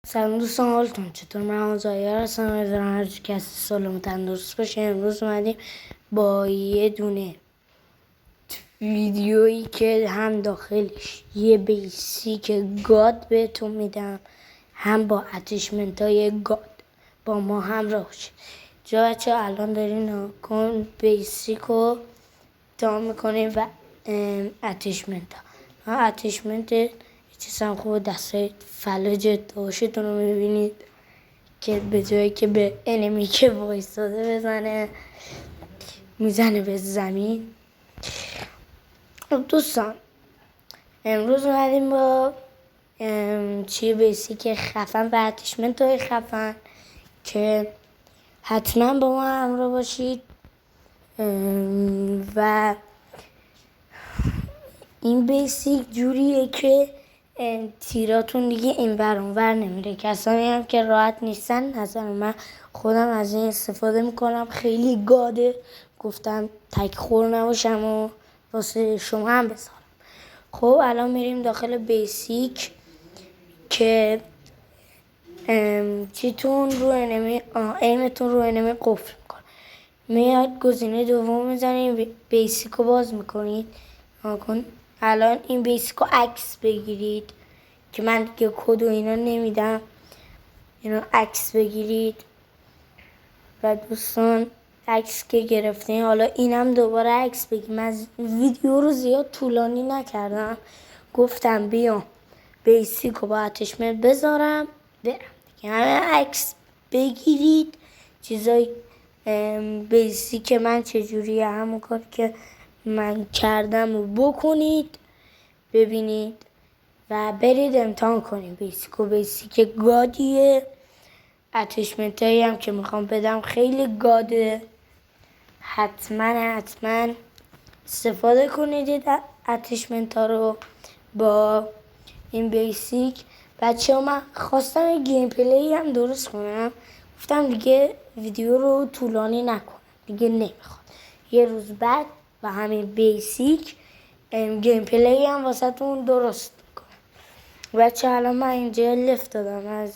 سلام دوستان، حالتون چطور؟ من آزایر هستم. امیدوارم هر کسی سالم و تندرست باشه. امروز اومدیم با یه دونه ویدیویی که هم داخلش یه بیسیک گاد بهتون میدم، هم با اتچمنت های گاد با ما همراه شید. جا بچه الان دارین کن بیسیک رو تا میکنیم و اتچمنت ها. اتچمنت چیز هم خوب دسته فلج داشتون رو میبینید که به جایی که به انمی که وایستاده بزنه میزنه به زمین. دوستان امروز اومدیم با بیسیک خفن و اتچمنت های خفن که حتما با ما همراه باشید. و این بیسیک جوریه که تیراتون دیگه این ور اون ور نمیره. کسانی هم که راحت نیستن، نظر من خودم از این استفاده میکنم، خیلی گاده، گفتم تک خور نباشم و واسه شما هم بذارم. خب الان میریم داخل بیسیک که چیتون رو انمی ایمتون رو انمی قفل میکنه. میاد گزینه دوم میزنیم، بیسیک رو باز میکنید. الان این بیسیک رو عکس بگیرید که من دیگه کد و اینا نمیدم، اینو عکس بگیرید. و دوستان عکس که گرفتین، حالا اینم دوباره عکس بگیرید. من ویدیو رو زیاد طولانی نکردم، گفتم بیام بیسیک رو با اتچمنت بذارم برم دیگه. همه عکس بگیرید چیزای بیسیک من چجوریه، همون کار که من کردم رو بکنید ببینید و برید امتحان کنید. بیسیک گادیه. اتچمنت هایی هم که میخوام بدم خیلی گاده، حتما استفاده کنید اتچمنت ها رو با این بیسیک. بچه ها من خواستم گیم پلی هم درست کنم، گفتم دیگه ویدیو رو طولانی نکنم دیگه، نمیخواد یه روز بعد با همین بیسیک گیم پلی هم واسه تون درست کنم. بچه الان من اینجا لفت دادم از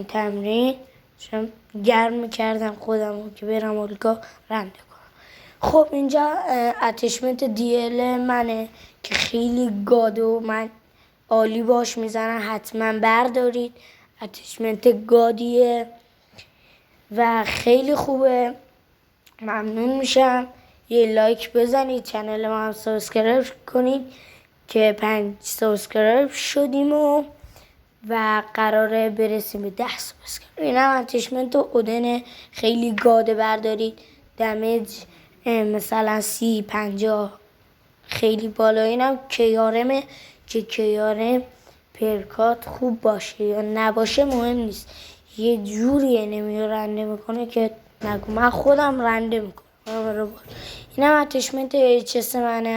تمرین، چون گرم میکردم خودم که برم الگاه رنده کنم. خب اینجا اتچمنت دیل منه که خیلی گاده و من عالی باش میزنم، حتما بردارید. اتچمنت گادیه و خیلی خوبه. ممنون میشم یه لایک بزنید، چنل ما هم سابسکرایب کنید که 5 سابسکرایب شدیم و قراره برسیم به 10 سابسکرایب. این هم اتچمنت و اودن خیلی گاده بردارید. دمیج مثلا 30-50 خیلی بالا. اینم کیارمه که کیارم پرکات خوب باشه یا نباشه مهم نیست، یه جوری انمی رو رنده میکنه که نگو. من خودم رنده میکنم. اینم اتچمنت HS منه.